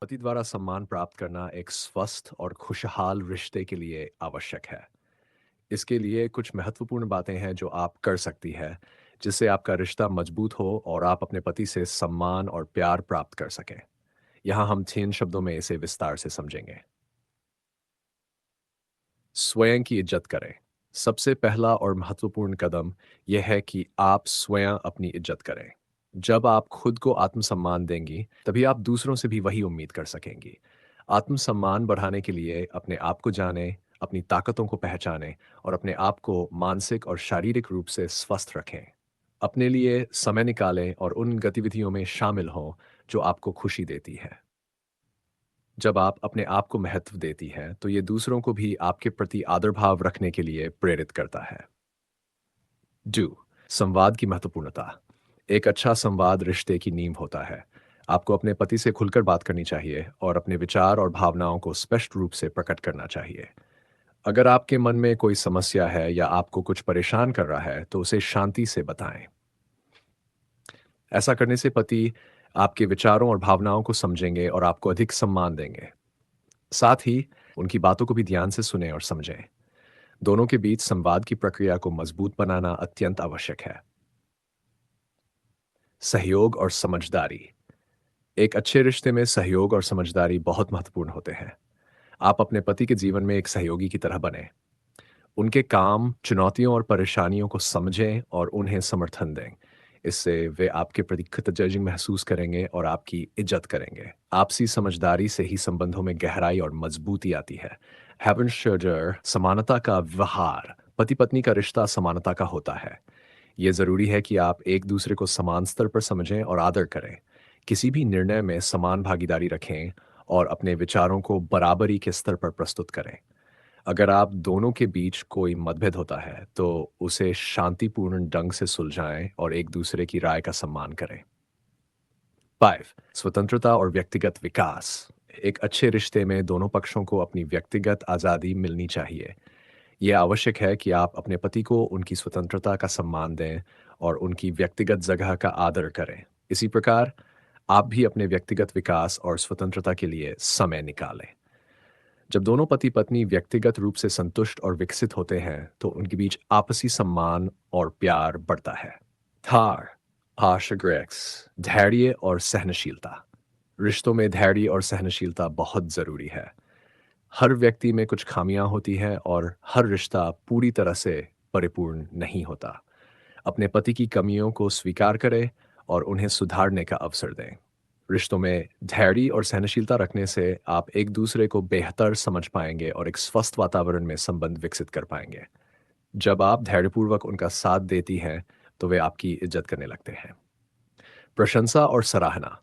पति द्वारा सम्मान प्राप्त करना एक स्वस्थ और खुशहाल रिश्ते के लिए आवश्यक है। इसके लिए कुछ महत्वपूर्ण बातें हैं जो आप कर सकती है, जिससे आपका रिश्ता मजबूत हो और आप अपने पति से सम्मान और प्यार प्राप्त कर सकें। यहाँ हम 3 शब्दों में इसे विस्तार से समझेंगे। स्वयं की इज्जत करें। सबसे पहला और महत्वपूर्ण कदम यह है कि आप स्वयं अपनी इज्जत करें। जब आप खुद को आत्मसम्मान देंगी, तभी आप दूसरों से भी वही उम्मीद कर सकेंगी। आत्मसम्मान बढ़ाने के लिए अपने आप को जानें, अपनी ताकतों को पहचानें और अपने आप को मानसिक और शारीरिक रूप से स्वस्थ रखें। अपने लिए समय निकालें और उन गतिविधियों में शामिल हों जो आपको खुशी देती है। जब आप अपने आप को महत्व देती हैं, तो ये दूसरों को भी आपके प्रति आदर भाव रखने के लिए प्रेरित करता है। डू संवाद की महत्वपूर्णता। एक अच्छा संवाद रिश्ते की नींव होता है। आपको अपने पति से खुलकर बात करनी चाहिए और अपने विचार और भावनाओं को स्पष्ट रूप से प्रकट करना चाहिए। अगर आपके मन में कोई समस्या है या आपको कुछ परेशान कर रहा है, तो उसे शांति से बताएं। ऐसा करने से पति आपके विचारों और भावनाओं को समझेंगे और आपको अधिक सम्मान देंगे। साथ ही उनकी बातों को भी ध्यान से सुनें और समझें। दोनों के बीच संवाद की प्रक्रिया को मजबूत बनाना अत्यंत आवश्यक है। सहयोग और समझदारी। एक अच्छे रिश्ते में सहयोग और समझदारी बहुत महत्वपूर्ण होते हैं। आप अपने पति के जीवन में एक सहयोगी की तरह बने। उनके काम, चुनौतियों और परेशानियों को समझें और उन्हें समर्थन दें। इससे वे आपके प्रति कृतज्ञ महसूस करेंगे और आपकी इज्जत करेंगे। आपसी समझदारी से ही संबंधों में गहराई और मजबूती आती है। हेवन शर्जर समानता का व्यवहार। पति पत्नी का रिश्ता समानता का होता है। ये ज़रूरी है कि आप एक दूसरे को समान स्तर पर समझें और आदर करें। किसी भी निर्णय में समान भागीदारी रखें और अपने विचारों को बराबरी के स्तर पर प्रस्तुत करें। अगर आप दोनों के बीच कोई मतभेद होता है, तो उसे शांतिपूर्ण ढंग से सुलझाएं और एक दूसरे की राय का सम्मान करें। 5 स्वतंत्रता और व्यक्तिगत विकास। एक अच्छे रिश्ते में दोनों पक्षों को अपनी व्यक्तिगत आज़ादी मिलनी चाहिए। यह आवश्यक है कि आप अपने पति को उनकी स्वतंत्रता का सम्मान दें और उनकी व्यक्तिगत जगह का आदर करें। इसी प्रकार आप भी अपने व्यक्तिगत विकास और स्वतंत्रता के लिए समय निकालें। जब दोनों पति पत्नी व्यक्तिगत रूप से संतुष्ट और विकसित होते हैं, तो उनके बीच आपसी सम्मान और प्यार बढ़ता है। थार आशग्रेक्स धैर्य और सहनशीलता। रिश्तों में धैर्य और सहनशीलता बहुत जरूरी है। हर व्यक्ति में कुछ खामियां होती हैं और हर रिश्ता पूरी तरह से परिपूर्ण नहीं होता। अपने पति की कमियों को स्वीकार करें और उन्हें सुधारने का अवसर दें। रिश्तों में धैर्य और सहनशीलता रखने से आप एक दूसरे को बेहतर समझ पाएंगे और एक स्वस्थ वातावरण में संबंध विकसित कर पाएंगे। जब आप धैर्यपूर्वक उनका साथ देती हैं, तो वे आपकी इज्जत करने लगते हैं। प्रशंसा और सराहना।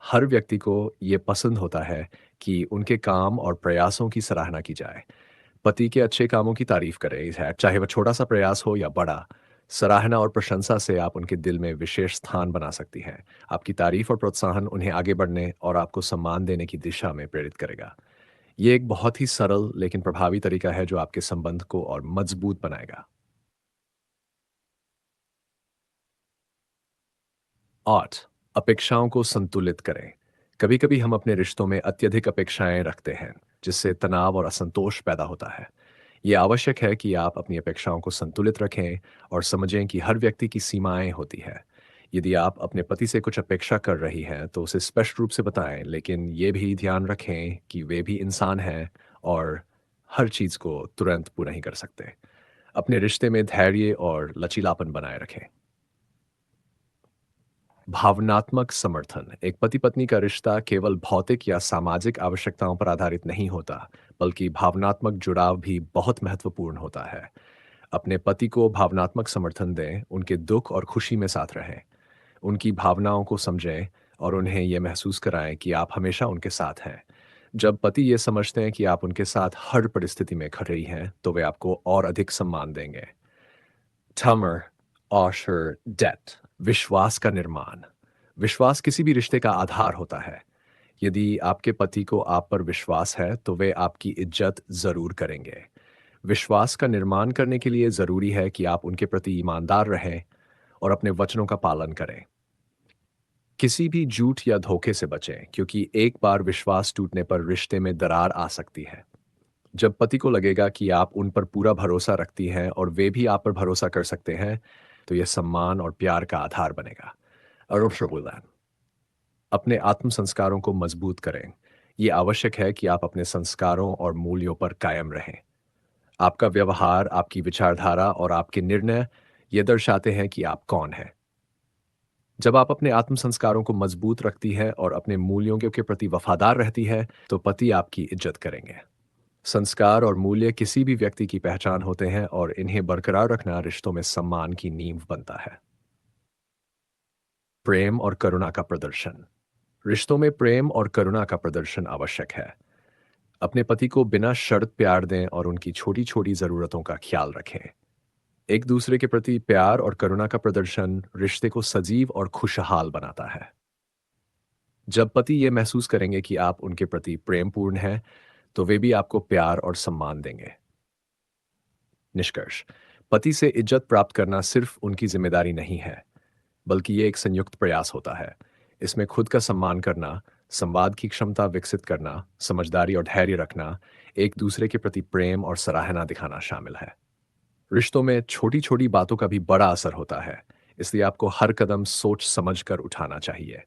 हर व्यक्ति को ये पसंद होता है कि उनके काम और प्रयासों की सराहना की जाए। पति के अच्छे कामों की तारीफ करें, है चाहे वह छोटा सा प्रयास हो या बड़ा। सराहना और प्रशंसा से आप उनके दिल में विशेष स्थान बना सकती हैं। आपकी तारीफ और प्रोत्साहन उन्हें आगे बढ़ने और आपको सम्मान देने की दिशा में प्रेरित करेगा। ये एक बहुत ही सरल लेकिन प्रभावी तरीका है जो आपके संबंध को और मजबूत बनाएगा। 8 अपेक्षाओं को संतुलित करें। कभी-कभी हम अपने रिश्तों में अत्यधिक अपेक्षाएं रखते हैं, जिससे तनाव और असंतोष पैदा होता है। ये आवश्यक है कि आप अपनी अपेक्षाओं को संतुलित रखें और समझें कि हर व्यक्ति की सीमाएं होती हैं। यदि आप अपने पति से कुछ अपेक्षा कर रही हैं, तो उसे स्पष्ट रूप से बताएं, लेकिन ये भी ध्यान रखें कि वे भी इंसान हैं और हर चीज़ को तुरंत पूरा नहीं कर सकते। अपने रिश्ते में धैर्य और लचीलापन बनाए रखें। भावनात्मक समर्थन। एक पति पत्नी का रिश्ता केवल भौतिक या सामाजिक आवश्यकताओं पर आधारित नहीं होता, बल्कि भावनात्मक जुड़ाव भी बहुत महत्वपूर्ण होता है। अपने पति को भावनात्मक समर्थन दें, उनके दुख और खुशी में साथ रहें। उनकी भावनाओं को समझें और उन्हें यह महसूस कराएं कि आप हमेशा उनके साथ हैं। जब पति ये समझते हैं कि आप उनके साथ हर परिस्थिति में खड़े हैं, तो वे आपको और अधिक सम्मान देंगे। Tamar Osher Debt विश्वास का निर्माण। विश्वास किसी भी रिश्ते का आधार होता है। यदि आपके पति को आप पर विश्वास है, तो वे आपकी इज्जत जरूर करेंगे। विश्वास का निर्माण करने के लिए जरूरी है कि आप उनके प्रति ईमानदार रहें और अपने वचनों का पालन करें। किसी भी झूठ या धोखे से बचें क्योंकि एक बार विश्वास टूटने पर रिश्ते में दरार आ सकती है। जब पति को लगेगा कि आप उन पर पूरा भरोसा रखती हैं और वे भी आप पर भरोसा कर सकते हैं, तो यह सम्मान और प्यार का आधार बनेगा। और शुरुआत अपने आत्म संस्कारों को मजबूत करें। ये आवश्यक है कि आप अपने संस्कारों और मूल्यों पर कायम रहें। आपका व्यवहार, आपकी विचारधारा और आपके निर्णय ये दर्शाते हैं कि आप कौन हैं। जब आप अपने आत्म संस्कारों को मजबूत रखती है और अपने मूल्यों के प्रति वफादार रहती है, तो पति आपकी इज्जत करेंगे। संस्कार और मूल्य किसी भी व्यक्ति की पहचान होते हैं और इन्हें बरकरार रखना रिश्तों में सम्मान की नींव बनता है। प्रेम और करुणा का प्रदर्शन। रिश्तों में प्रेम और करुणा का प्रदर्शन आवश्यक है। अपने पति को बिना शर्त प्यार दें और उनकी छोटी छोटी जरूरतों का ख्याल रखें। एक दूसरे के प्रति प्यार और करुणा का प्रदर्शन रिश्ते को सजीव और खुशहाल बनाता है। जब पति ये महसूस करेंगे कि आप उनके प्रति प्रेमपूर्ण हैं, तो वे भी आपको प्यार और सम्मान देंगे। निष्कर्ष, पति से इज्जत प्राप्त करना सिर्फ उनकी जिम्मेदारी नहीं है, बल्कि ये एक संयुक्त प्रयास होता है। इसमें खुद का सम्मान करना, संवाद की क्षमता विकसित करना, समझदारी और धैर्य रखना, एक दूसरे के प्रति प्रेम और सराहना दिखाना शामिल है। रिश्तों में छोटी छोटी बातों का भी बड़ा असर होता है, इसलिए आपको हर कदम सोच समझ कर उठाना चाहिए।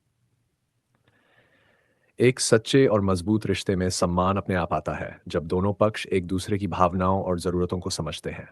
एक सच्चे और मजबूत रिश्ते में सम्मान अपने आप आता है जब दोनों पक्ष एक दूसरे की भावनाओं और ज़रूरतों को समझते हैं।